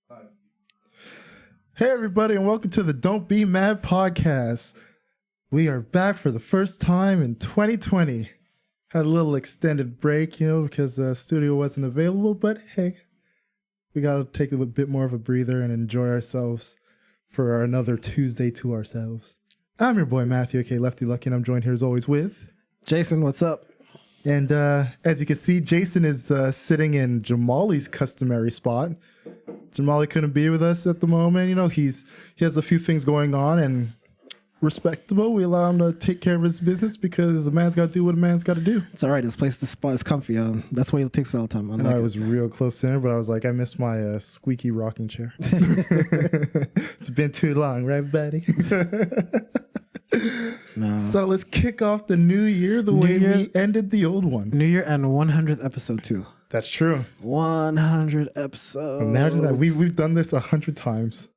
Hey everybody, and welcome to the Don't Be Mad podcast. We are back for the first time in 2020. Had a little extended break, because the studio wasn't available, but hey, we got to take a little bit more of a breather and enjoy ourselves for another Tuesday to ourselves. I'm your boy Matthew, aka Lefty Lucky, and I'm joined here as always with Jason. What's up? And as you can see, Jason is sitting in Jamali's customary spot. Jamali couldn't be with us at the moment. He has a few things going on, and respectable. We allow him to take care of his business because a man's got to do what a man's got to do. It's all right. This spot is comfy. That's why it takes all the time. I was real close to him, but I was like, I miss my squeaky rocking chair. It's been too long, right, buddy? No. So let's kick off the new year we ended the old one. New Year and 100th episode too. That's true. 100 episodes. Imagine that. We've done this 100 times.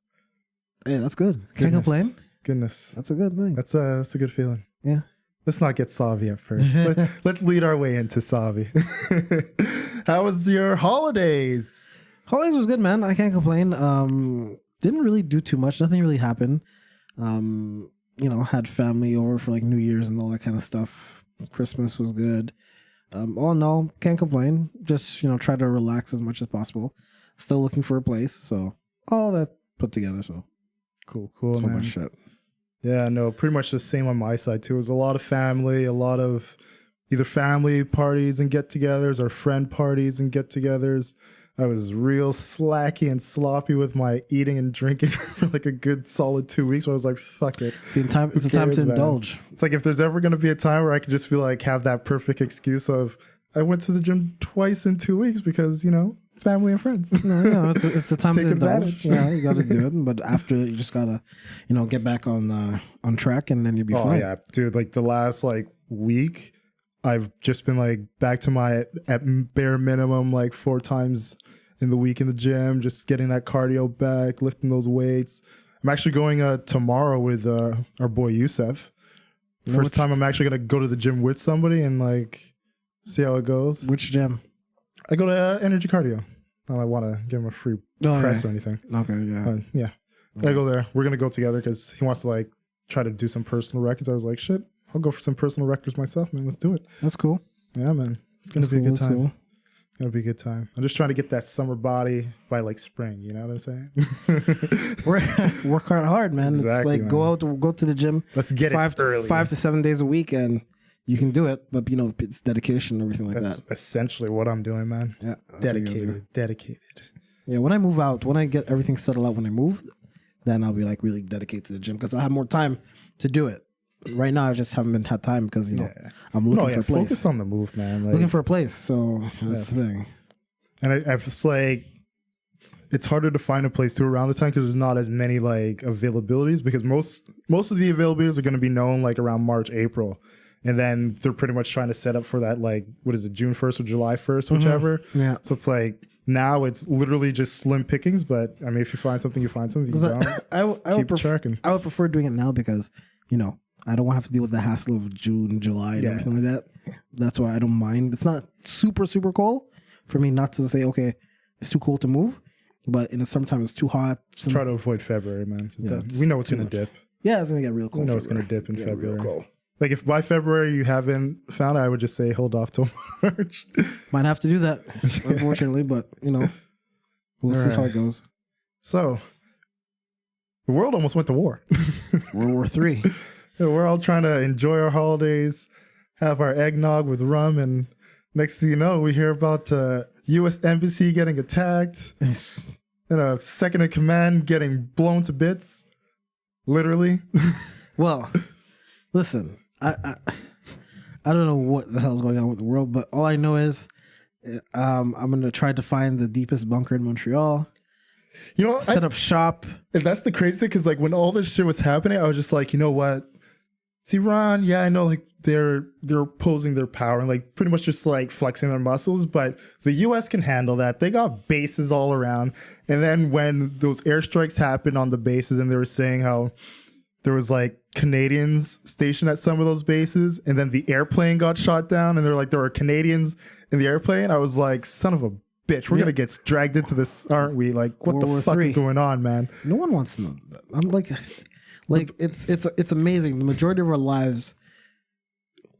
Hey, that's good. Can't complain. Goodness. That's a good thing. That's a good feeling. Yeah. Let's not get Savi at first. Let's lead our way into Savi. How was your holidays? Holidays was good, man. I can't complain. Didn't really do too much. Nothing really happened. Had family over for like New Year's and all that kind of stuff. Christmas was good. All in all, can't complain. Just, try to relax as much as possible. Still looking for a place. So all that put together. So cool, so man. Much shit. Yeah, no, pretty much the same on my side too. It was a lot of family, a lot of either family parties and get-togethers or friend parties and get-togethers. I was real slacky and sloppy with my eating and drinking for like a good solid 2 weeks. So I was like, fuck it. It's a time to indulge. It's like if there's ever going to be a time where I could just be like, have that perfect excuse of, I went to the gym twice in 2 weeks because, family and friends. No, it's the time to indulge. Yeah, you got to do it. But after you just got to, get back on track and then you'll be fine. Oh, yeah. Dude, like the last week, I've just been back to my at bare minimum 4 times in the week in the gym, just getting that cardio back, lifting those weights. I'm actually going tomorrow with our boy Youssef. First time I'm actually gonna go to the gym with somebody and see how it goes. Which gym? I go to Energy Cardio. I don't want to give him a free press or anything. Okay, yeah, yeah. Okay. I go there. We're gonna go together because he wants to try to do some personal records. I was like, shit, I'll go for some personal records myself, man. Let's do it. That's cool. Yeah, man. It's going to be a good time. Cool. It's going to be a good time. I'm just trying to get that summer body by spring. You know what I'm saying? Work hard, man. Exactly, it's go to the gym. Let's get it early. 5 to 7 days a week and you can do it. But, it's dedication and everything That's that. essentially what I'm doing, man. Yeah. Dedicated. Yeah, when I move out, when I get everything settled out when I move, then I'll be really dedicated to the gym because I have more time to do it. Right now, I just haven't had time because, I'm looking for a place. Focus on the move, man. Looking for a place. So that's the thing. And I just it's harder to find a place too around the time because there's not as many availabilities because most of the availabilities are going to be known around March, April. And then they're pretty much trying to set up for that, what is it, June 1st or July 1st, whichever. Mm-hmm. Yeah. So it's now it's literally just slim pickings. But I mean, if you find something, you find something. Keep tracking. I would prefer doing it now because, I don't want to have to deal with the hassle of June, July, and everything like that. That's why I don't mind. It's not super, super cold for me not to say, okay, it's too cold to move. But in the summertime, it's too hot. Try to avoid February, man. We know it's going to dip. Yeah, it's going to get real cold. We know it's going to dip in February. If by February you haven't found it, I would just say hold off till March. Might have to do that, unfortunately. But, we'll see how it goes. So, the world almost went to war. World War III. We're all trying to enjoy our holidays, have our eggnog with rum, and next thing you know, we hear about U.S. Embassy getting attacked, and a second in command getting blown to bits, literally. Well, listen, I don't know what the hell's going on with the world, but all I know is I'm going to try to find the deepest bunker in Montreal. Set up shop. And that's the crazy thing, because when all this shit was happening, I was just like, you know what? See, Iran, yeah, I know they're opposing their power and pretty much just flexing their muscles, but the US can handle that. They got bases all around. And then when those airstrikes happened on the bases and they were saying how there was Canadians stationed at some of those bases, and then the airplane got shot down and they're there were Canadians in the airplane. I was like, son of a bitch, we're gonna get dragged into this, aren't we? Like, what World War the fuck III. is going on, man? No one wants to know that. I'm like it's amazing. The majority of our lives,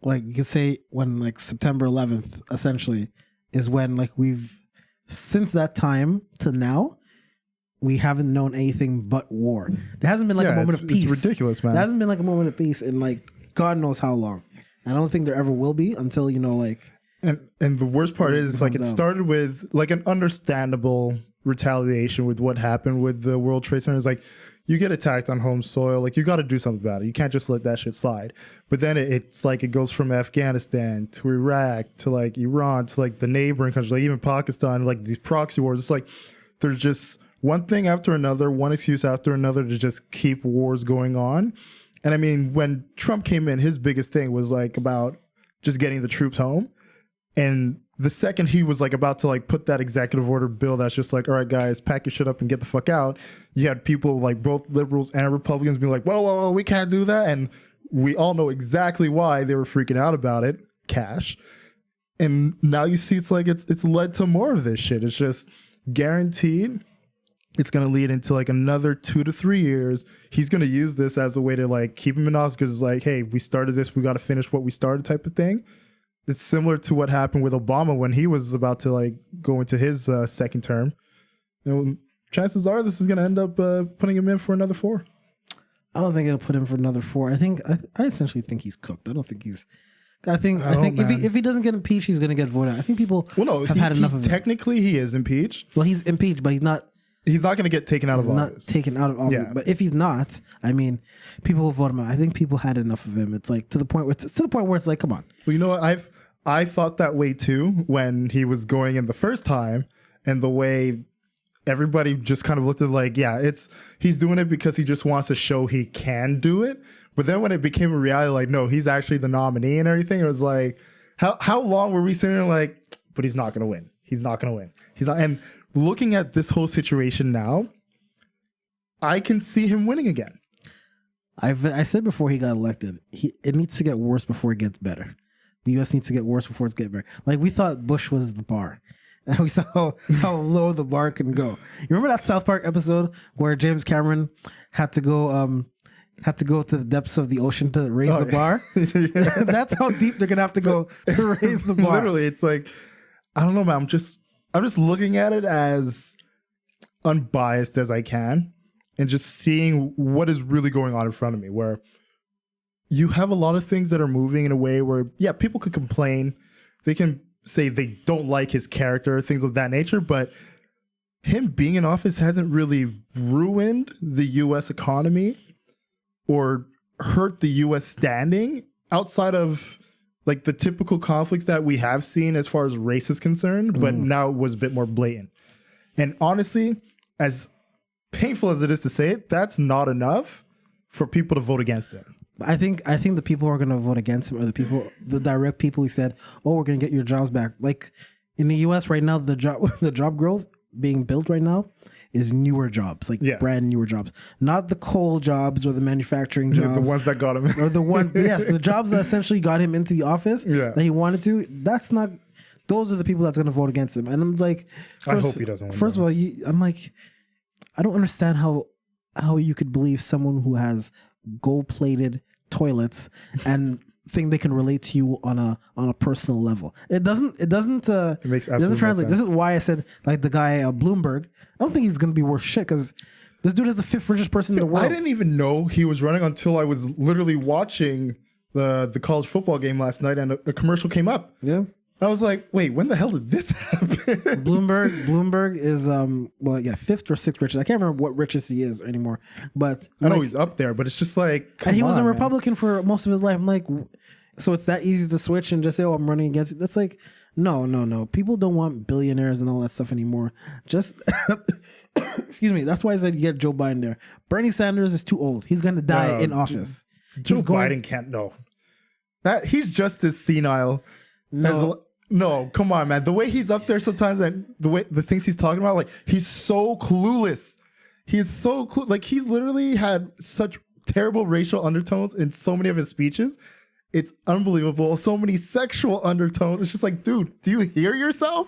like you could say, when like September 11th, essentially, is when like we've since that time to now, we haven't known anything but war. There hasn't been like a moment of peace. It's ridiculous, man. There hasn't been like a moment of peace in like God knows how long. I don't think there ever will be until like. And the worst part is like it started with like an understandable retaliation with what happened with the World Trade Center. It's like you get attacked on home soil, like you got to do something about it. You can't just let that shit slide. But then it's like it goes from Afghanistan to Iraq to like Iran to like the neighboring countries, like even Pakistan, like these proxy wars. It's like there's just one thing after another, one excuse after another to just keep wars going on. And I mean, when Trump came in, his biggest thing was like about just getting the troops home. And the second he was like about to like put that executive order bill that's just like, all right, guys, pack your shit up and get the fuck out. You had people like both liberals and Republicans be like, whoa, we can't do that. And we all know exactly why they were freaking out about it. Cash. And now you see it's like it's led to more of this shit. It's just guaranteed it's going to lead into like another 2 to 3 years. He's going to use this as a way to like keep him in office because it's like, hey, we started this. We got to finish what we started type of thing. It's similar to what happened with Obama when he was about to like go into his second term. And chances are this is going to end up putting him in for another 4. I don't think it'll put him for another 4. I essentially think he's cooked. I don't think he's. I think if he doesn't get impeached, he's going to get voted out. I think people have had enough of it. Technically, he is impeached. Well, he's impeached, but he's not. He's not going to get taken out of office. Not taken out of office. Yeah. But if he's not, I mean, people will vote him out. I think people had enough of him. It's like to the point where it's like, come on. Well, you know what? I thought that way too when he was going in the first time, and the way everybody just kind of looked at it like, yeah, he's doing it because he just wants to show he can do it. But then when it became a reality, like, no, he's actually the nominee and everything, it was like, how long were we sitting there like, but he's not going to win. He's not going to win. He's not. And looking at this whole situation now, I can see him winning again. I said before he got elected, it needs to get worse before it gets better. The U.S. needs to get worse before it's getting better. Like we thought Bush was the bar. And we saw how low the bar can go. You remember that South Park episode where James Cameron had to go to the depths of the ocean to raise the bar? Yeah. That's how deep they're gonna have to go to raise the bar. Literally, it's like, I don't know, man. I'm just looking at it as unbiased as I can and just seeing what is really going on in front of me, where you have a lot of things that are moving in a way where, yeah, people could complain. They can say they don't like his character, things of that nature, but him being in office hasn't really ruined the U.S. economy or hurt the U.S. standing outside of like the typical conflicts that we have seen as far as race is concerned, but now it was a bit more blatant. And honestly, as painful as it is to say it, that's not enough for people to vote against him. I think the people who are going to vote against him are the direct people who said, "Oh, we're going to get your jobs back." Like in the U.S. right now, the job growth being built right now is newer jobs, brand newer jobs, not the coal jobs or the manufacturing jobs, the ones that got him, or the jobs that essentially got him into the office that he wanted to. That's not. Those are the people that's going to vote against him. And I'm like, I hope he doesn't win. First of all, I'm like, I don't understand how you could believe someone who has gold-plated toilets and think they can relate to you on a personal level. It doesn't it makes it doesn't translate. This is why I said like the guy Bloomberg, I don't think he's gonna be worth shit because this dude is the 5th richest person in the world. I didn't even know he was running until I was literally watching the college football game last night and a commercial came up. Yeah. I was like, wait, when the hell did this happen? Bloomberg is 5th or 6th richest. I can't remember what richest he is anymore. But I know he's up there, but it's just like, and he was a Republican for most of his life. I'm like, so it's that easy to switch and just say, "Oh, I'm running against it." That's like, no. People don't want billionaires and all that stuff anymore. Just excuse me. That's why I said you get Joe Biden there. Bernie Sanders is too old. He's going to die in office. Joe Biden can't know that he's just as senile. No, come on, man. The way he's up there sometimes and the things he's talking about, like he's so clueless. He is so like he's literally had such terrible racial undertones in so many of his speeches. It's unbelievable. So many sexual undertones. It's just like, dude, do you hear yourself?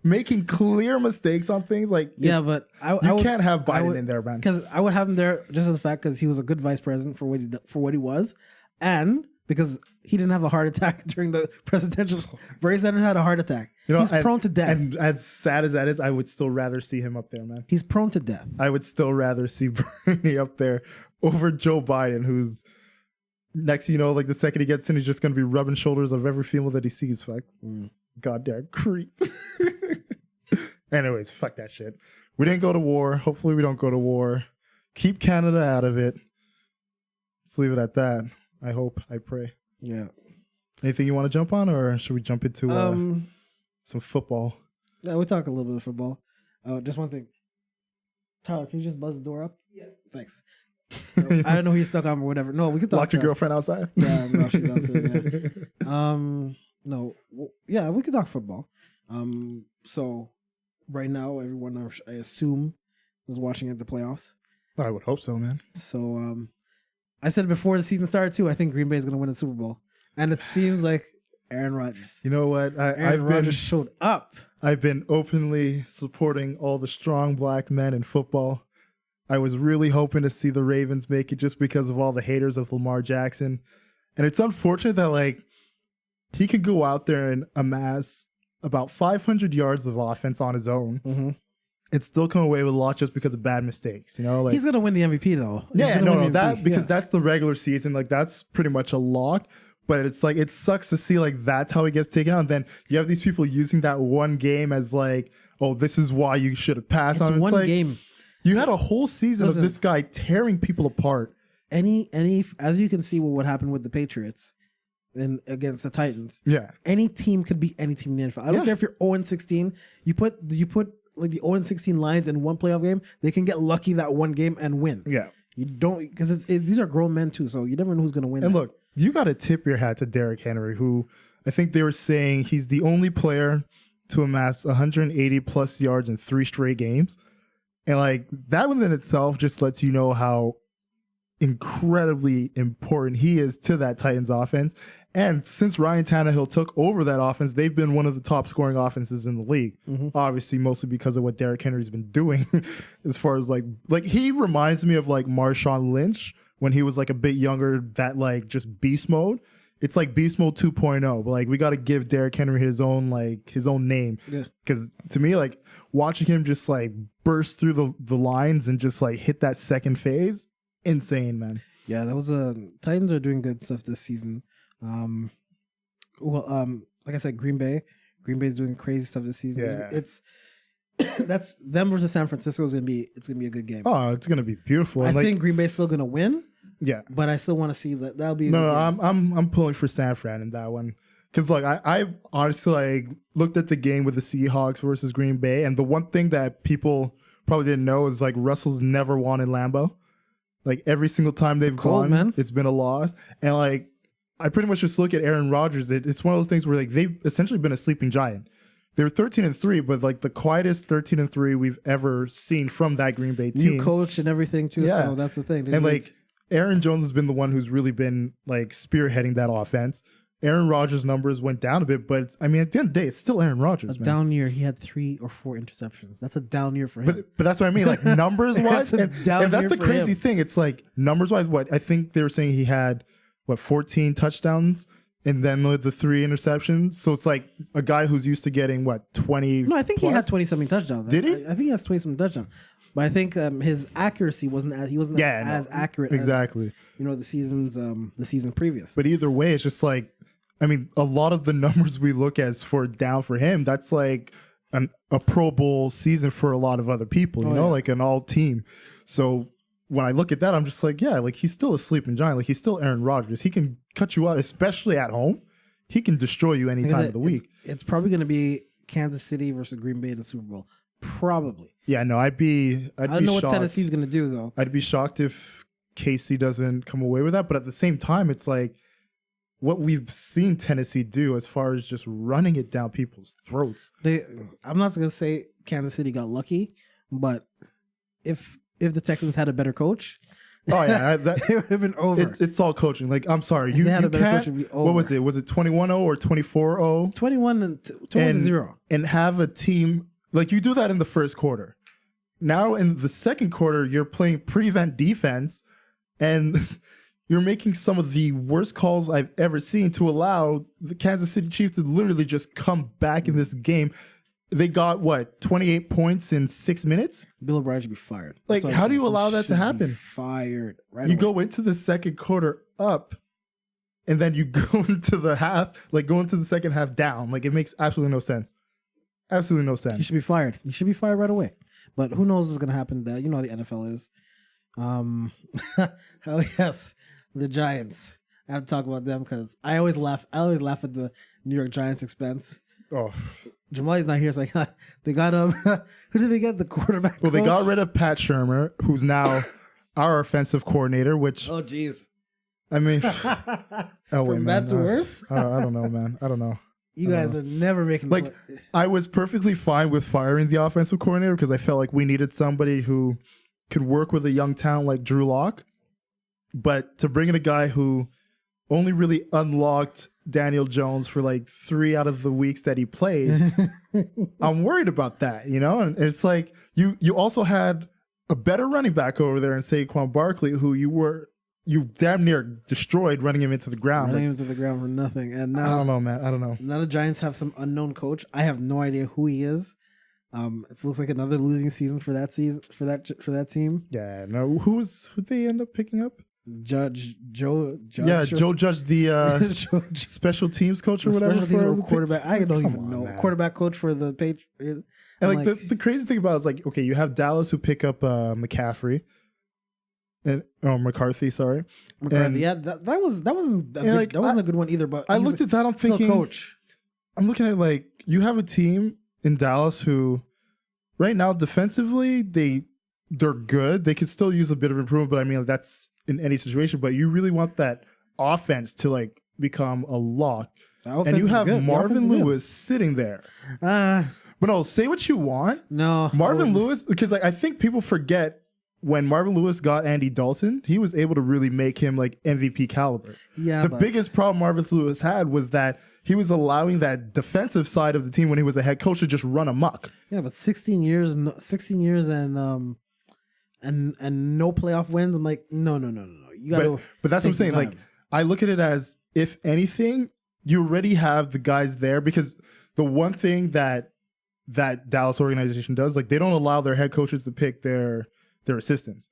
making clear mistakes on things. Like, but you can't have Biden in there, man. Because I would have him there just as the fact because he was a good vice president for what he was, and because he didn't have a heart attack during the presidential. Bernie Sanders had a heart attack. He's prone to death. And as sad as that is, I would still rather see him up there, man. He's prone to death. I would still rather see Bernie up there over Joe Biden, who's next, like the second he gets in, he's just going to be rubbing shoulders of every female that he sees. Like, goddamn creep. Anyways, fuck that shit. We didn't go to war. Hopefully we don't go to war. Keep Canada out of it. Let's leave it at that. I hope. I pray. Yeah. Anything you want to jump on, or should we jump into some football? Yeah, we'll talk a little bit of football. Just one thing. Tyler, can you just buzz the door up? Yeah. Thanks. I don't know who you're stuck on or whatever. No, we can talk. Lock your girlfriend outside? Yeah, no, she's outside. Yeah. No. Yeah, we can talk football. So right now, everyone, I assume, is watching at the playoffs. I would hope so, man. So, I said before the season started too, I think Green Bay is going to win the Super Bowl. And it seems like Aaron Rodgers. You know what? Aaron Rodgers showed up. I've been openly supporting all the strong black men in football. I was really hoping to see the Ravens make it just because of all the haters of Lamar Jackson. And it's unfortunate that, he could go out there and amass about 500 yards of offense on his own. Mm-hmm. And still come away with a lot just because of bad mistakes, he's going to win the MVP though. That's the regular season. That's pretty much a lock. But it's it sucks to see that's how he gets taken out. And then you have these people using that one game as this is why you should have passed on. It's one game. You had a whole season of this guy tearing people apart. Any as you can see what happened with the Patriots and against the Titans. Yeah. Any team could beat any team in the NFL. I don't care if you're 0-16. You put the 0-16 Lions in one playoff game, they can get lucky that one game and win. Yeah. You don't, because these are grown men too, so you never know who's going to win. And look, you got to tip your hat to Derrick Henry, who I think they were saying he's the only player to amass 180 plus yards in 3 straight games. And that within itself just lets you know how incredibly important he is to that Titans offense. And since Ryan Tannehill took over that offense, they've been one of the top scoring offenses in the league. Mm-hmm. Obviously, mostly because of what Derrick Henry's been doing as far as he reminds me of Marshawn Lynch when he was a bit younger, that just beast mode. It's like beast mode 2.0, but we got to give Derrick Henry his own name. Yeah. Because to me, watching him just burst through the lines and just hit that second phase, insane, man. Yeah, that was Titans are doing good stuff this season. Like I said, Green Bay's doing crazy stuff this season. Yeah. It's that's them versus San Francisco is gonna be a good game. Oh, it's gonna be beautiful. I think Green Bay's still gonna win. Yeah, but I still want to see that. That'll be I'm pulling for San Fran in that one because I honestly looked at the game with the Seahawks versus Green Bay, and the one thing that people probably didn't know is Russell's never won in Lambeau. Every single time they've gone, man. It's been a loss, and I pretty much just look at Aaron Rodgers. It's one of those things where they've essentially been a sleeping giant. They were 13-3, but the quietest 13-3 we've ever seen from that Green Bay team. New coach and everything too. Yeah. So that's the thing. And Aaron Jones has been the one who's really been spearheading that offense. Aaron Rodgers' numbers went down a bit, but I mean at the end of the day, it's still Aaron Rodgers. Down year, he had 3 or 4 interceptions. That's a down year for him. But that's what I mean, numbers wise, and that's the crazy thing. It's numbers wise. What I think they were saying he had 14 touchdowns. And then with the 3 interceptions. So it's a guy who's used to getting 20. No, I think he had 20-something touchdowns. Did he? I think he has 20-something touchdowns. But I think his accuracy wasn't as accurate exactly. As, the season previous. But either way, it's just a lot of the numbers we look at for down for him, that's a Pro Bowl season for a lot of other people, an all team. So when I look at that, I'm just he's still a sleeping giant. He's still Aaron Rodgers. He can cut you out, especially at home. He can destroy you any time of the week. It's probably going to be Kansas City versus Green Bay in the Super Bowl. Probably. Yeah, no, I don't know what Tennessee's going to do, though. I'd be shocked if KC doesn't come away with that. But at the same time, it's what we've seen Tennessee do as far as just running it down people's throats. I'm not going to say Kansas City got lucky, but if the Texans had a better coach, Oh yeah, it would have been over. it's all coaching. Like I'm sorry, If you they had a better coach, can't. it'd be over. What was it? Was it 21-0 or 24-0? It's 21-0. And have a team like you do that in the first quarter. Now in the second quarter, you're playing prevent defense, and you're making some of the worst calls I've ever seen to allow the Kansas City Chiefs to literally just come back in this game. They got 28 points in 6 minutes? Bill O'Brien should be fired. Like, how do you allow that to happen? Fired. Right. You go into the second quarter up, and then you go into the second half down. Like, it makes absolutely no sense. Absolutely no sense. He should be fired. He should be fired right away. But who knows what's going to happen there? You know how the NFL is. Oh, yes. The Giants. I have to talk about them because I always laugh at the New York Giants expense. Oh, Jamali's not here. It's like, they got him. Who did they get? The quarterback well, coach? they got rid of Pat Shurmur, who's now our offensive coordinator, which, Oh, jeez. I mean, From bad to worse? I don't know, man. I don't know. You guys are never making Like, I was perfectly fine with firing the offensive coordinator because I felt like we needed somebody who could work with a young talent like Drew Lock. But to bring in a guy who only really unlocked Daniel Jones for like 3 out of the weeks that he played, I'm worried about that, you know? And it's like you also had a better running back over there in Saquon Barkley, who you damn near destroyed running him into the ground. Running him to the ground for nothing. And now, I don't know, man. I don't know. Now the Giants have some unknown coach. I have no idea who he is. It looks like another losing season for that team. Yeah, no. Who'd they end up picking up? Joe Judge, Joe Judge, the special teams coach or whatever. Special team or quarterback. I don't even know. Man. Quarterback coach for the Patriots. And like the crazy thing about it is like, okay, you have Dallas who pick up McCaffrey. McCarthy, sorry. McCarthy, and, yeah, that wasn't a good one either. But I looked at that, I'm thinking, coach. I'm looking at like you have a team in Dallas who, right now defensively they're good. They could still use a bit of improvement, but I mean that's in any situation. But you really want that offense to like become a lock, and you have Marvin Lewis sitting there. But no, say what you want. No, Marvin Lewis, because like I think people forget. When Marvin Lewis got Andy Dalton, he was able to really make him like MVP caliber. Yeah. The biggest problem Marvin Lewis had was that he was allowing that defensive side of the team when he was a head coach to just run amok. Yeah, but 16 years and no playoff wins. I'm like, no. You got But that's what I'm saying. Like, I look at it as if anything, you already have the guys there because the one thing that Dallas organization does, like, they don't allow their head coaches to pick their assistants.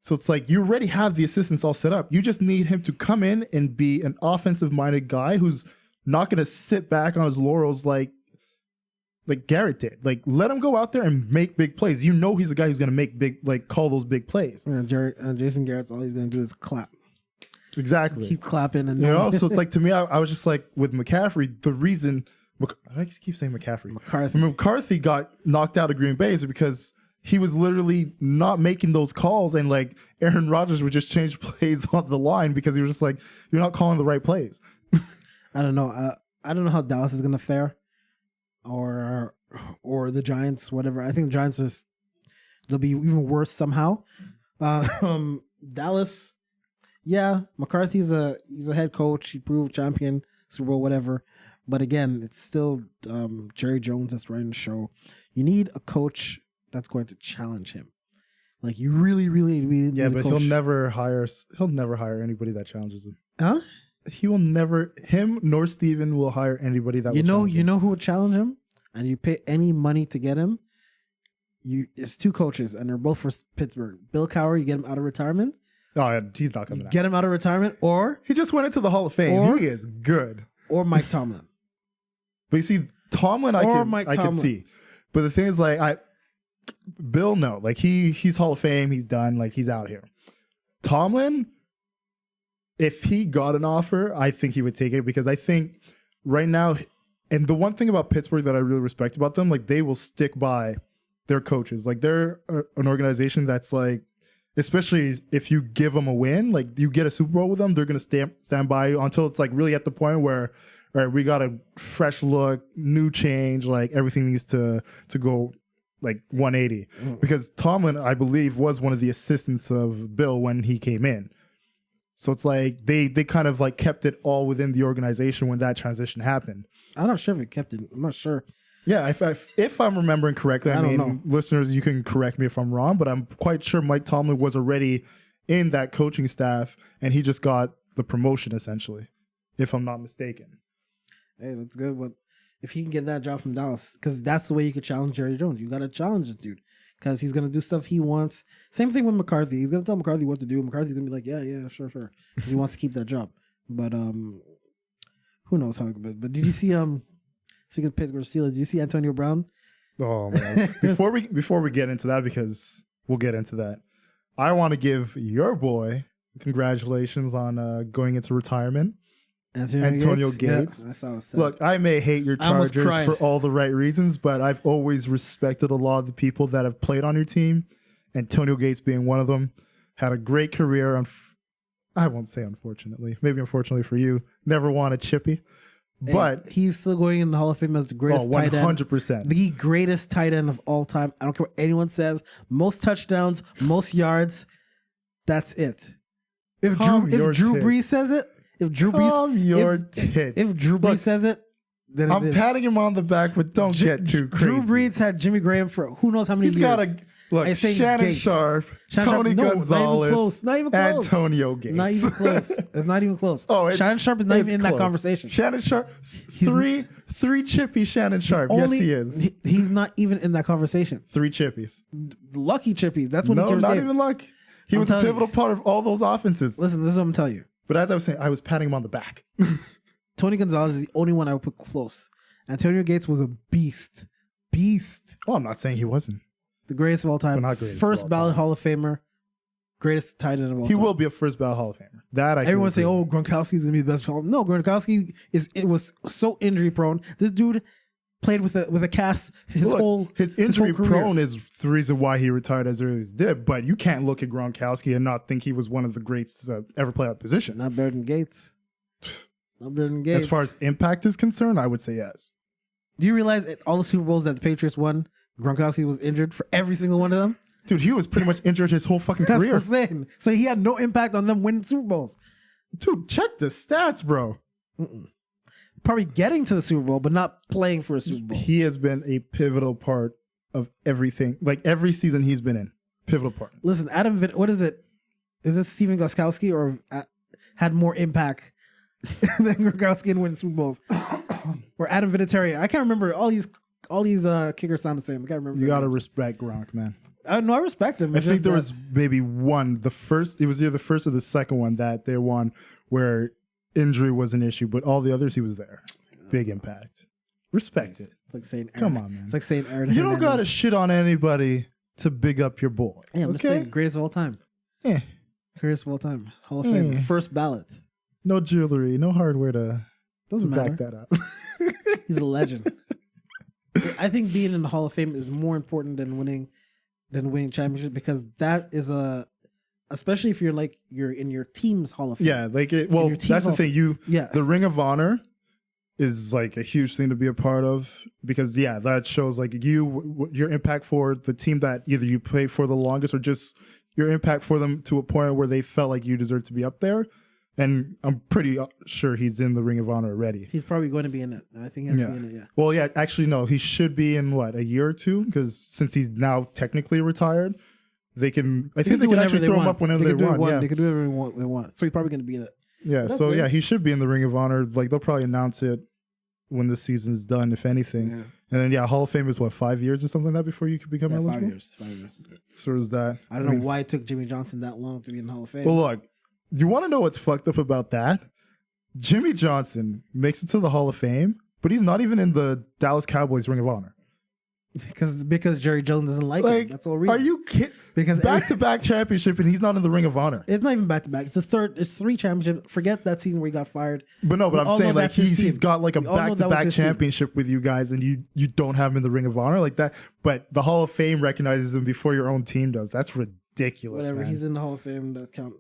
So it's like you already have the assistants all set up. You just need him to come in and be an offensive-minded guy who's not going to sit back on his laurels like Garrett did. Like, let him go out there and make big plays. You know he's a guy who's going to make call those big plays. Yeah, Jason Garrett's all he's going to do is clap. Exactly. Keep clapping. And so it's like, to me, I was just like, with McCaffrey, the reason... I keep saying McCaffrey. McCarthy got knocked out of Green Bay is because... he was literally not making those calls, and like Aaron Rodgers would just change plays on the line because he was just like, "You're not calling the right plays." I don't know. I don't know how Dallas is gonna fare, or the Giants, whatever. I think the Giants they'll be even worse somehow. Dallas, yeah, McCarthy's he's a head coach. He proved champion, Super Bowl, whatever. But again, it's still Jerry Jones that's running the show. You need a coach that's going to challenge him. Like, you really need yeah, a but coach. he'll never hire anybody that challenges him. Huh? He will never, him nor Steven will hire anybody that will challenge him. You know who would challenge him? And you pay any money to get him? It's 2 coaches, and they're both for Pittsburgh. Bill Cowher, you get him out of retirement. Oh, yeah, he's not coming out. Get him out of retirement, or... he just went into the Hall of Fame. He is good. Or Mike Tomlin. But you see, Tomlin, I can see. But the thing is, like, Bill, no, like he's Hall of Fame. He's done. Like, he's out here. Tomlin, if he got an offer, I think he would take it because I think right now, and the one thing about Pittsburgh that I really respect about them, like, they will stick by their coaches. Like, they're an organization that's like, especially if you give them a win, like you get a Super Bowl with them, they're going to stand by you until it's like really at the point where, all right, we got a fresh look, new change, like everything needs to go like 180 because Tomlin, I believe, was one of the assistants of Bill when he came in. So it's like they kind of like kept it all within the organization when that transition happened. I'm not sure if it kept it. I'm not sure. Yeah, if I'm remembering correctly, I mean, don't know. Listeners, you can correct me if I'm wrong, but I'm quite sure Mike Tomlin was already in that coaching staff, and he just got the promotion essentially, if I'm not mistaken. Hey, that's good. But if he can get that job from Dallas, because that's the way you could challenge Jerry Jones. You got to challenge the dude because he's going to do stuff he wants. Same thing with McCarthy. He's going to tell McCarthy what to do. McCarthy's going to be like, yeah, sure. Because he wants to keep that job. But who knows how it goes. But did you see, speaking of Pittsburgh Steelers, did you see Antonio Brown? Oh, man. Before we get into that, because we'll get into that, I want to give your boy congratulations on going into retirement. Antonio Gates. Yeah, I saw it. Look, I may hate your Chargers for all the right reasons, but I've always respected a lot of the people that have played on your team. Antonio Gates being one of them. Had a great career. I won't say unfortunately. Maybe unfortunately for you. Never won a chippy. But he's still going in the Hall of Fame as the greatest tight end. 100%. The greatest tight end of all time. I don't care what anyone says. Most touchdowns, most yards. That's it. If Drew Brees says it, if Drew Brees says it, then I'm patting him on the back, but don't get too crazy. Drew Brees had Jimmy Graham for who knows how many years. Shannon Sharp, Tony Gonzalez, not even close. Antonio Gates. Not even close. It's not even close. Shannon Sharp is not even in that conversation. Shannon Sharp, three chippy Shannon Sharp. Yes, he is. He's not even in that conversation. 3 chippies. Lucky chippies. That's what not even lucky. He was a pivotal part of all those offenses. Listen, this is what I'm telling you. But as I was saying, I was patting him on the back. Tony Gonzalez is the only one I would put close. Antonio Gates was a beast. Oh, I'm not saying he wasn't. The greatest of all time. First ballot Hall of Famer. Greatest tight end of all time. He will be a first ballot Hall of Famer. That everyone say, Gronkowski's gonna be the best. No, Gronkowski was so injury prone. This dude played with a cast his injury prone is the reason why he retired as early as he did. But you can't look at Gronkowski and not think he was one of the greats to ever play that position. Not better than Gates. As far as impact is concerned, I would say yes. Do you realize at all the Super Bowls that the Patriots won, Gronkowski was injured for every single one of them? Dude, he was pretty much injured his whole fucking career. That's what I'm saying. So he had no impact on them winning Super Bowls. Dude, check the stats, bro. Probably getting to the Super Bowl, but not playing for a Super Bowl. He has been a pivotal part of everything. Like every season he's been in. Pivotal part. Listen, what is it? Is this Steven Gostkowski or had more impact than Gronkowski in winning Super Bowls? Or Adam Vinatieri? I can't remember. All these kickers sound the same. I can't remember. You got to respect Gronk, man. No, I respect him. I think there was maybe one. It was either the first or the second one that they won where injury was an issue, but all the others he was there. Big impact. Respect it. It's like saying come on, man. It's like saying Aaron. You don't got to shit on anybody to big up your boy. Yeah, I'm just saying greatest of all time. Yeah. Greatest of all time. Hall of Fame. First ballot. No jewelry, no hardware to back that up. He's a legend. I think being in the Hall of Fame is more important than winning championship because that is especially if you're in your team's Hall of Fame. Yeah, that's the thing. The Ring of Honor is like a huge thing to be a part of because that shows like your impact for the team that either you played for the longest or just your impact for them to a point where they felt like you deserve to be up there. And I'm pretty sure he's in the Ring of Honor already. He's probably going to be in it. I think he has to be in it, yeah. Well, yeah, actually, no. He should be in, a year or two? Because since he's now technically retired, I think they can actually throw him up whenever they want. Yeah. They can do whatever they want. So he's probably going to be in it. Yeah, so good. He should be in the Ring of Honor. Like, they'll probably announce it when the season's done, if anything. Yeah. And then, Hall of Fame is 5 years or something like that before you could become eligible? 5 years. So is that. I don't know why it took Jimmy Johnson that long to be in the Hall of Fame. Well, look. You want to know what's fucked up about that? Jimmy Johnson makes it to the Hall of Fame, but he's not even in the Dallas Cowboys Ring of Honor. Because Jerry Jones doesn't like him. That's all reason. Are you kidding? Because back-to-back championship, and he's not in the Ring of Honor. It's not even back-to-back. It's 3 championships. Forget that season where he got fired. But I'm saying like he's got like a back-to-back championship with you guys, and you don't have him in the Ring of Honor like that. But the Hall of Fame recognizes him before your own team does. That's ridiculous. Whatever. Man. He's in the Hall of Fame. Does count.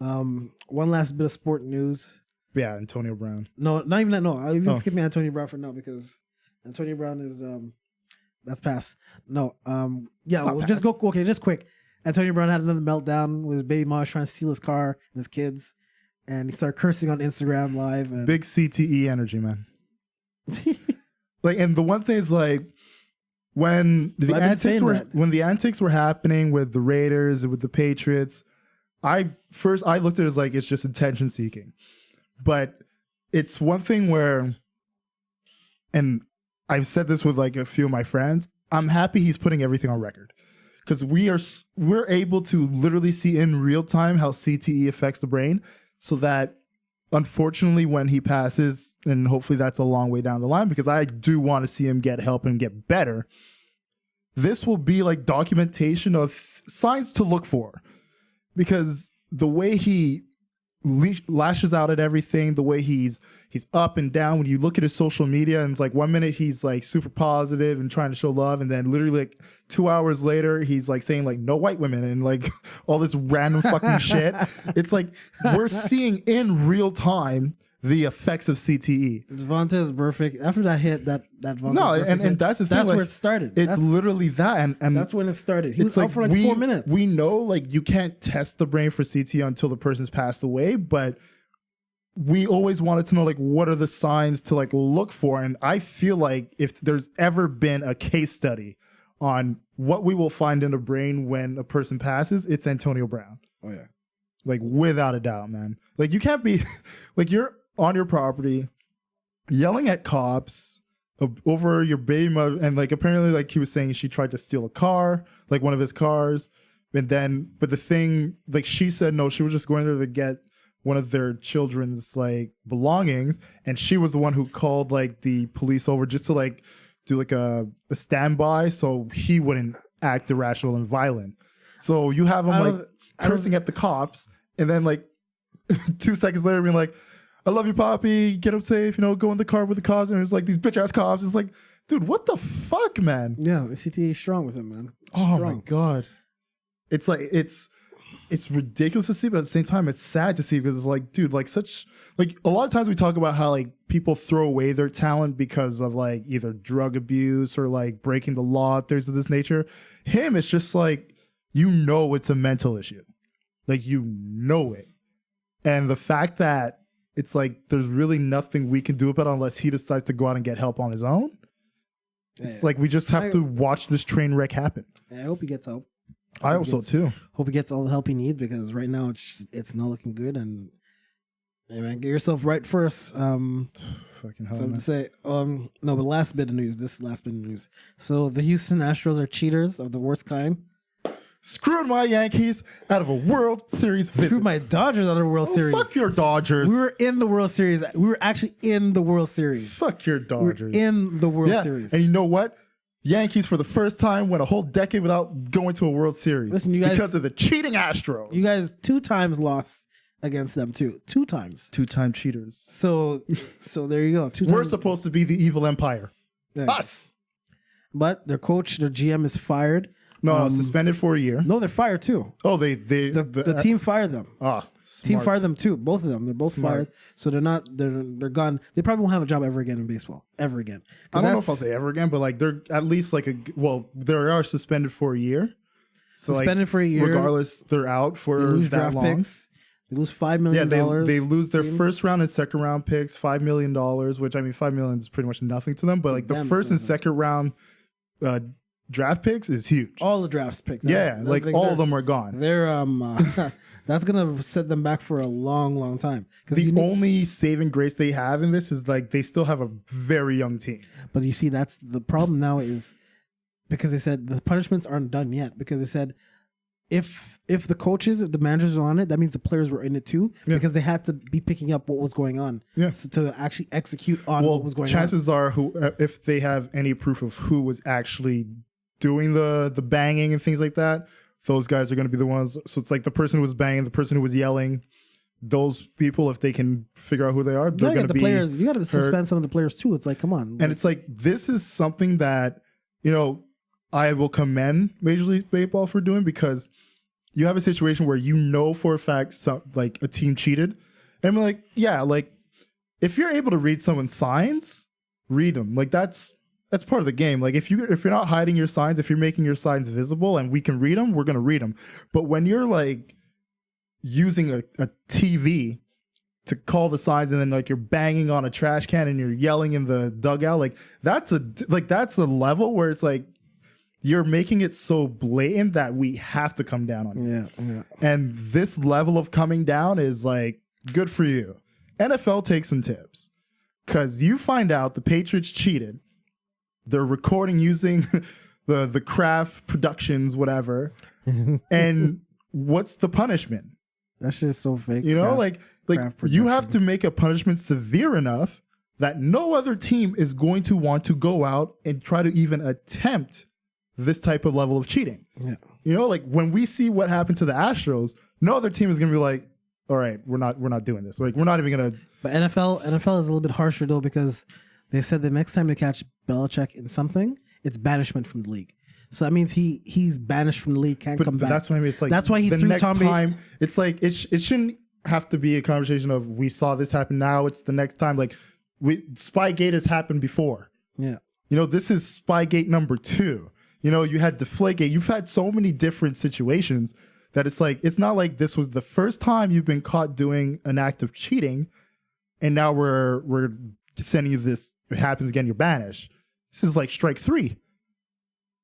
One last bit of sport news. Yeah, Antonio Brown. No, not even that. No, I'm even skipping Antonio Brown for now because Antonio Brown is That's pass. No. Yeah. Not We'll just pass. go. Okay, just quick. Antonio Brown had another meltdown with his baby mom trying to steal his car and his kids, and he started cursing on Instagram Live. And Big CTE energy, man. Like, and the one thing is like when the But I've been antics saying were that. happening with the Raiders and with the Patriots, I looked at it as like it's just attention seeking. But it's one thing where, and I've said this with like a few of my friends, I'm happy he's putting everything on record. Because we're able to literally see in real time how CTE affects the brain, so that unfortunately when he passes, and hopefully that's a long way down the line, because I do want to see him get help and get better, this will be like documentation of signs to look for. Because the way he lashes out at everything, the way he's up and down, when you look at his social media, and it's like 1 minute he's like super positive and trying to show love, and then literally like 2 hours later he's like saying like no white women and like all this random fucking shit. It's like we're seeing in real time the effects of CTE. Devontae perfect. After that hit, that Devontae No, perfect and that's the thing. that's like, where it started. It's that's, literally that, and that's when it started. He was like out for like 4 minutes. We know like you can't test the brain for CTE until the person's passed away, but we always wanted to know like what are the signs to like look for. And I feel like if there's ever been a case study on what we will find in the brain when a person passes, it's Antonio Brown. Oh yeah. Like without a doubt, man. Like you can't be like you're on your property yelling at cops over your baby mother, and like apparently like he was saying she tried to steal a car, like one of his cars, and then but the thing like she said no, she was just going there to get one of their children's like belongings, and she was the one who called like the police over just to like do like a standby so he wouldn't act irrational and violent. So you have him like cursing at the cops, and then like 2 seconds later being like, I love you, Papi, get him safe, go in the car with the cops. And it's like these bitch ass cops. It's like, dude, what the fuck, man? Yeah, the CTE is strong with him, man. Oh my God. It's like it's ridiculous to see, but at the same time it's sad to see, because it's like, dude, like such like a lot of times we talk about how like people throw away their talent because of like either drug abuse or like breaking the law, things of this nature. Him, it's just like it's a mental issue. Like it. And the fact that it's like there's really nothing we can do about it unless he decides to go out and get help on his own. It's like we just have to watch this train wreck happen. I hope he gets help. I hope so too. Hope he gets all the help he needs, because right now it's not looking good. And hey man, get yourself right first. Fucking hell, to say, no, but last bit of news. So the Houston Astros are cheaters of the worst kind. Screwed my Yankees out of a World Series visit. Screwed my Dodgers out of the World Series. Fuck your Dodgers. We were in the World Series. We were actually in the World Series. Fuck your Dodgers. We were in the World Series. And you know what? Yankees for the first time went a whole decade without going to a World Series. Listen, you guys, because of the cheating Astros. You guys 2 times lost against them too. 2 times. 2-time cheaters. So there you go. We're supposed to be the evil empire. Yeah. Us. But their coach, their GM is fired. No, suspended for a year. No, they're fired too. Oh, the team fired them. Team fired them too. Both of them. They're both fired. So they're gone. They probably won't have a job ever again in baseball. Ever again. I don't know if I'll say ever again, but like they're at least like they are suspended for a year. So suspended for a year. Regardless, they're out for that long. Picks. They lose $5 million. Yeah, they lose their first round and second round picks, $5 million, which I mean $5 million is pretty much nothing to them. But like the first and second round draft picks is huge. All the draft picks. Yeah, like all of them are gone. They're that's gonna set them back for a long, long time. The only saving grace they have in this is like they still have a very young team. But you see, that's the problem now, is because they said the punishments aren't done yet, because they said if the coaches, if the managers were on it, that means the players were in it too, because they had to be picking up what was going on. Yeah. So to actually execute on what was going on. Chances are, if they have any proof of who was actually doing the banging and things like that, those guys are going to be the ones. So it's like the person who was banging, the person who was yelling, those people, if they can figure out who they are, they're going to be players. You got to suspend some of the players too. It's like, come on. And it's like, this is something that, I will commend Major League Baseball for doing, because you have a situation where for a fact like a team cheated, and I'm like, yeah, like if you're able to read someone's signs, read them. Like that's That's part of the game. Like if you're not hiding your signs, if you're making your signs visible and we can read them, we're gonna read them. But when you're like using a TV to call the signs and then like you're banging on a trash can and you're yelling in the dugout, like that's a level where it's like you're making it so blatant that we have to come down on you. Yeah. And this level of coming down is like good for you. NFL takes some tips because you find out the Patriots cheated. They're recording using the Kraft Productions, whatever. And what's the punishment? That shit is so fake. You know, like you have to make a punishment severe enough that no other team is going to want to go out and try to even attempt this type of level of cheating. Yeah. You know, like when we see what happened to the Astros, no other team is going to be like, all right, we're not doing this. Like we're not even going to. But NFL is a little bit harsher though, because they said the next time they catch Belichick in something, it's banishment from the league. So that means he's banished from the league, can't come back. That's what I mean. It's like that's why he the threw next Tom Brady. time. It's like it shouldn't have to be a conversation of we saw this happen. Now it's the next time. Like Spygate has happened before. Yeah. You know, this is Spygate number 2. You know, you had Deflategate. You've had so many different situations that it's like it's not like this was the first time you've been caught doing an act of cheating, and now we're sending you this. If it happens again, you're banished. This is like strike 3.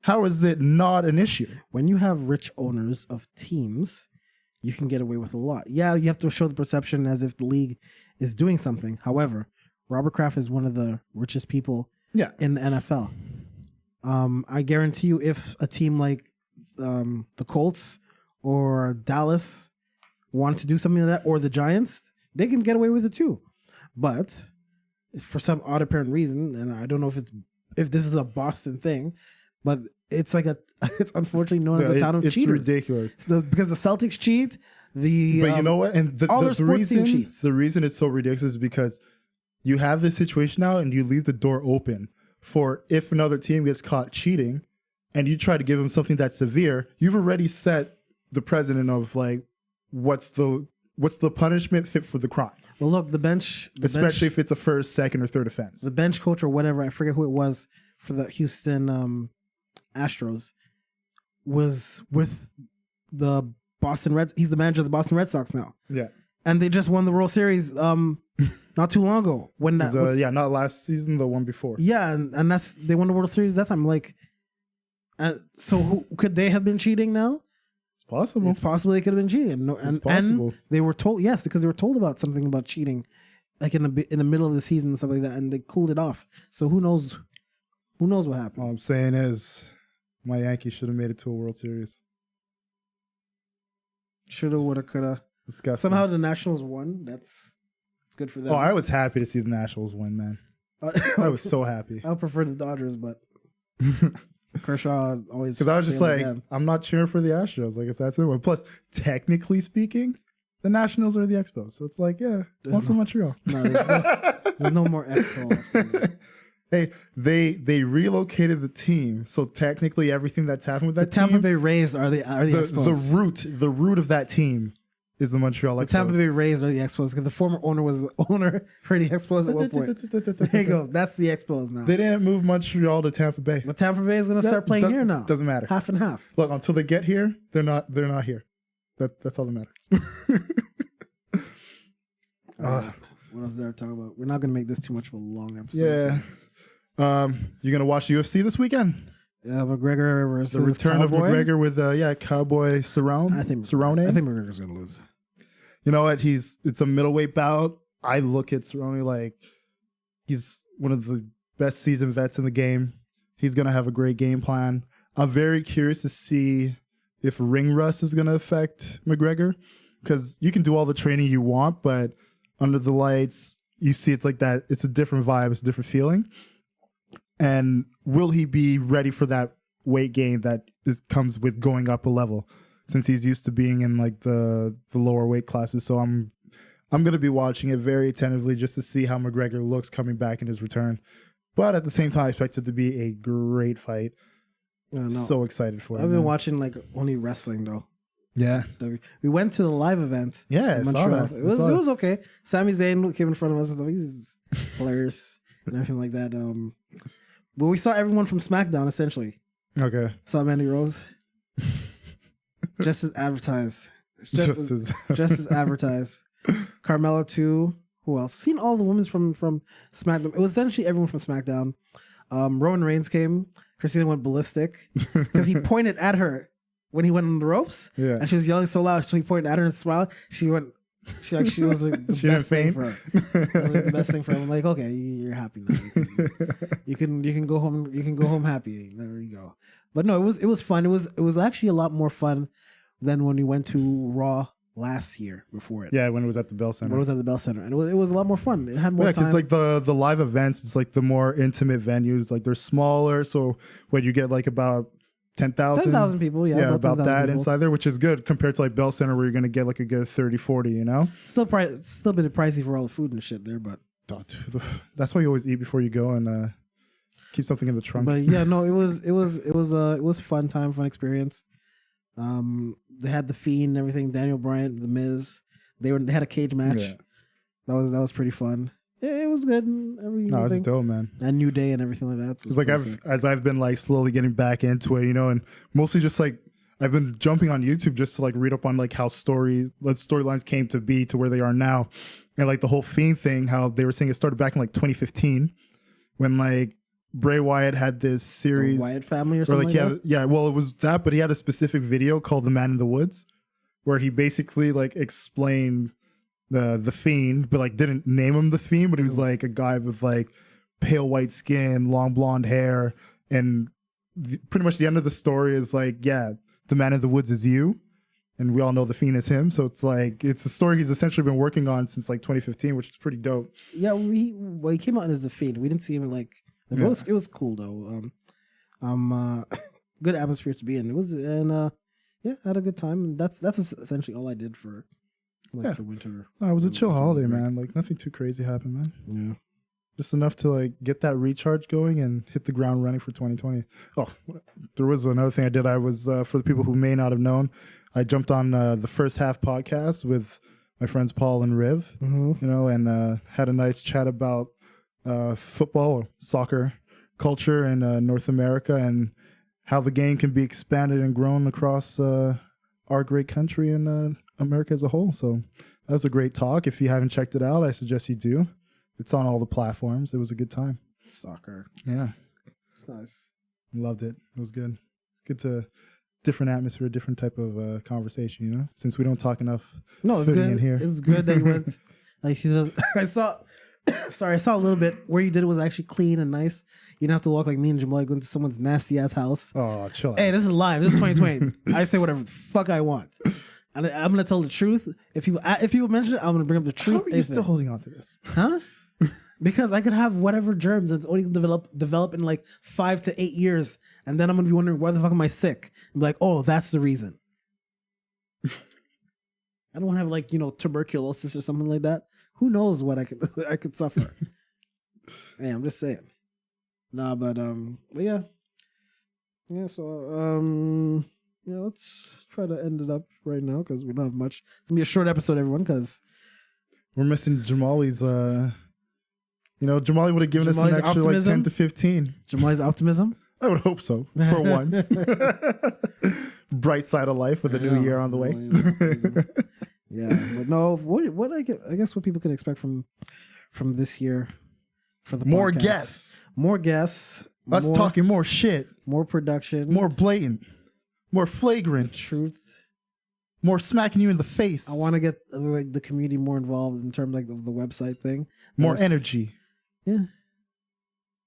How is it not an issue? When you have rich owners of teams, you can get away with a lot. Yeah, you have to show the perception as if the league is doing something. However, Robert Kraft is one of the richest people in the NFL. I guarantee you, if a team like the Colts or Dallas wanted to do something like that, or the Giants, they can get away with it too. But for some odd apparent reason, and I don't know if this is a Boston thing, but it's like it's unfortunately known as a town of cheaters. It's ridiculous. So, because the Celtics cheat, but you know what? And all their sports team cheats. The reason it's so ridiculous is because you have this situation now, and you leave the door open for if another team gets caught cheating, and you try to give them something that's severe. You've already set the precedent of like what's the punishment fit for the crime. Well, look, the bench, especially if it's a first, second, or third offense. The bench coach or whatever, I forget who it was for the Houston Astros, was with the Boston Reds. He's the manager of the Boston Red Sox now. Yeah, and they just won the World Series not too long ago. Not last season, the one before. Yeah, and they won the World Series that time. Like, so could they have been cheating now? It's possible. It's possible they could have been cheating. No, it's possible. And they were told, yes, because they were told about something about cheating, like in the middle of the season and stuff like that, and they cooled it off. So who knows? Who knows what happened? All I'm saying is, my Yankees should have made it to a World Series. Shoulda, woulda, coulda. Disgusting. Somehow the Nationals won. It's good for them. Oh, I was happy to see the Nationals win, man. I was so happy. I would prefer the Dodgers, but Kershaw is always, because I was just like, I'm not cheering for the Astros. Like, it's that simple. Plus, technically speaking, the Nationals are the Expos, so it's like, yeah, one for Montreal. No, there's no more Expo. Hey, they relocated the team, so technically everything that's happened with that team, Tampa Bay Rays are the Expos. The root of that team is the Montreal Expos. The Tampa Bay Rays are the Expos because the former owner was the owner for the Expos at one point. There he goes. That's the Expos now. They didn't move Montreal to Tampa Bay. But Tampa Bay is going to start playing here now. Doesn't matter. Half and half. Look, until they get here, they're not here. That's all that matters. What else is there to talk about? We're not going to make this too much of a long episode. Yeah. You're gonna watch UFC this weekend? Yeah, McGregor versus the return Cowboy. of McGregor with Cowboy Cerrone. I think McGregor's gonna lose. You know what? It's a middleweight bout. I look at Cerrone like he's one of the best seasoned vets in the game. He's gonna have a great game plan. I'm very curious to see if ring rust is gonna affect McGregor, because you can do all the training you want, but under the lights, you see it's like that. It's a different vibe. It's a different feeling. And will he be ready for that weight gain that comes with going up a level, since he's used to being in like the lower weight classes? So I'm going to be watching it very attentively just to see how McGregor looks coming back in his return. But at the same time, I expect it to be a great fight. No. So excited for it. I've been watching like only wrestling though. Yeah. We went to the live event. Yeah, in Montreal. It was okay. Sami Zayn came in front of us and stuff. He's hilarious and everything like that. But we saw everyone from SmackDown essentially. Okay. Saw Mandy Rose. Just as advertised. Just as advertised. Carmella too. Who else? Seen all the women from SmackDown. It was essentially everyone from SmackDown. Roman Reigns came. Christina went ballistic because he pointed at her when he went on the ropes. Yeah. And she was yelling so loud. So he pointed at her and smiled. She went. She was like the best thing for her. It was like the best thing for her. I'm like, okay, you're happy now. You can go home. You can go home happy. There you go. But no, it was fun. It was actually a lot more fun than when we went to Raw last year before it. Yeah, when it was at the Bell Center. When it was at the Bell Center, and it was a lot more fun. It had more time. Because like the live events, it's like the more intimate venues. Like they're smaller, so when you get like about 10,000 people, about that people inside there, which is good compared to like Bell Center where you're gonna get like a good 30, 40, you know? Still a bit pricey for all the food and shit there, but that's why you always eat before you go and keep something in the trunk. But yeah, no, it was fun time, fun experience. They had the Fiend and everything, Daniel Bryan, The Miz. They had a cage match. Yeah. That was pretty fun. It was good. No, it's dope, man. And New Day and everything like that. It's like I've been like slowly getting back into it, you know, and mostly just like I've been jumping on YouTube just to like read up on like how storylines came to be to where they are now, and like the whole Fiend thing, how they were saying it started back in like 2015 when like Bray Wyatt had this series, the Wyatt family or something. Well, it was that, but he had a specific video called "The Man in the Woods," where he basically like explained the Fiend, but like didn't name him the Fiend, but he was like a guy with like pale white skin, long blonde hair, and pretty much the end of the story is like, yeah, the Man in the Woods is you, and we all know the Fiend is him. So it's like it's a story he's essentially been working on since like 2015, which is pretty dope. Yeah, he came out as the Fiend. We didn't see him like it was cool though. Good atmosphere to be in. It was had a good time. And that's essentially all I did for the winter. It was a chill holiday, man. Like nothing too crazy happened, man. Yeah. Just enough to like get that recharge going and hit the ground running for 2020. Oh, there was another thing I did. I was for the people who may not have known, I jumped on the First Half podcast with my friends Paul and Riv, you know, and had a nice chat about football or soccer culture in North America and how the game can be expanded and grown across our great country and America as a whole. So that was a great talk. If you haven't checked it out, I suggest you do. It's on all the platforms. It was a good time. Soccer. Yeah. It's nice. Loved it. It was good. It's good to different atmosphere, different type of conversation, you know, since we don't talk enough. No, it's good. In here. It's good that you went. Like I saw a little bit where you did it was actually clean and nice. You don't have to walk like me and Jamal go into someone's nasty ass house. Oh, chill out. Hey, this is live. This is 2020. I say whatever the fuck I want. And I'm gonna tell the truth. If people mention it, I'm gonna bring up the truth. How are you still holding on to this? Huh? Because I could have whatever germs that's only develop in like 5 to 8 years, and then I'm gonna be wondering why the fuck am I sick? I'm like, oh, that's the reason. I don't want to have like tuberculosis or something like that. Who knows what I could suffer? Hey, I'm just saying. Nah, but yeah. So let's try to end it up right now because we don't have much. It's gonna be a short episode, everyone, because we're missing Jamali's. Jamali would have given us an extra optimism. Like 10 to 15. Jamali's optimism. I would hope so for once. Bright side of life with a new year on the way. Yeah, but no. What I guess what people can expect from this year for the more podcast. guests, us talking more shit, more production, more blatant, more flagrant, truth, more smacking you in the face. I want to get like the community more involved in terms like of the website thing, more energy. Yeah.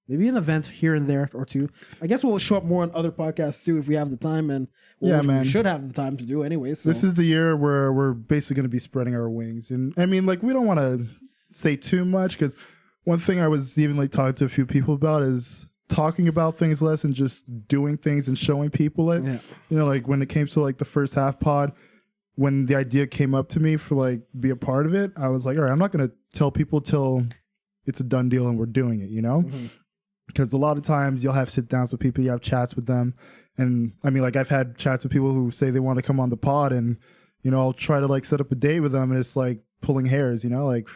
Maybe an event here and there or two. I guess we'll show up more on other podcasts too if we have the time, and we should have the time to do anyway. So. This is the year where we're basically going to be spreading our wings, and I mean, like, we don't want to say too much because one thing I was even like talking to a few people about is talking about things less and just doing things and showing people it. Yeah. Like when it came to like the First Half pod, when the idea came up to me for like be a part of it, I was like, all right, I'm not going to tell people till it's a done deal and we're doing it, Because a lot of times you'll have sit downs with people, you have chats with them. And I mean, like I've had chats with people who say they want to come on the pod and, I'll try to like set up a date with them and it's like pulling hairs, like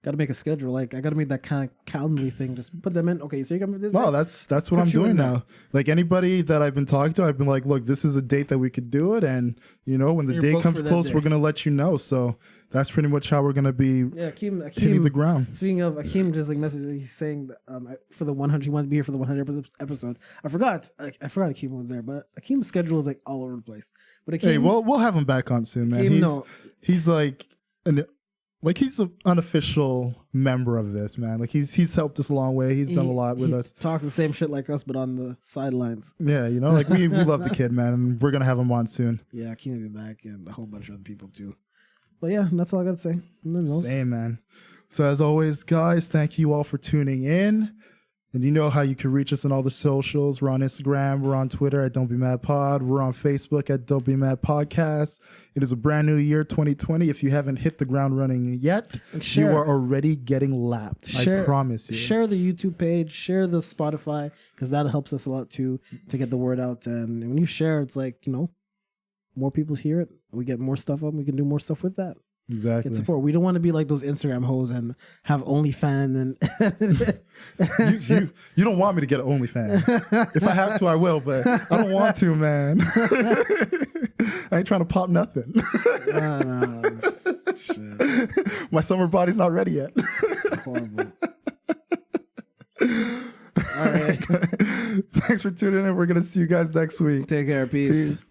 Got to make a schedule. Like I got to make that kind of Calendly thing. Just put them in. Okay, so you come for this. Well, day? that's what I'm doing now. Like anybody that I've been talking to, I've been like, look, this is a date that we could do it, and when the You're date booked comes for that close, day. we're gonna let you know. So that's pretty much how we're gonna be hitting the Akeem. ground. Speaking of Akeem, just like messaged, he's saying that, for the 100, he wanted to be here for the 100 episode. I forgot Akeem was there, but Akeem's schedule is like all over the place. But Akeem, Hey, we'll have him back on soon, man. Akeem, He's like he's an unofficial member of this, man. Like he's helped us a long way. He's done a lot with us. Talks the same shit like us, but on the sidelines. Yeah, like we love the kid, man, and we're gonna have him on soon. Yeah, Akeem will be back, and a whole bunch of other people too. But yeah, that's all I got to say. Same, man. So as always, guys, thank you all for tuning in. And you know how you can reach us on all the socials. We're on Instagram. We're on Twitter at Don't Be Mad Pod. We're on Facebook at Don't Be Mad Podcast. It is a brand new year, 2020. If you haven't hit the ground running yet, you are already getting lapped. I promise you. Share the YouTube page. Share the Spotify, because that helps us a lot too to get the word out. And when you share, it's like, more people hear it. We get more stuff up. We can do more stuff with that. Exactly. Get support. We don't want to be like those Instagram hoes and have OnlyFans and you don't want me to get an OnlyFans. If I have to, I will, but I don't want to, man. I ain't trying to pop nothing. Shit. My summer body's not ready yet. Horrible. All right. Thanks for tuning in. We're gonna see you guys next week. Take care. Peace.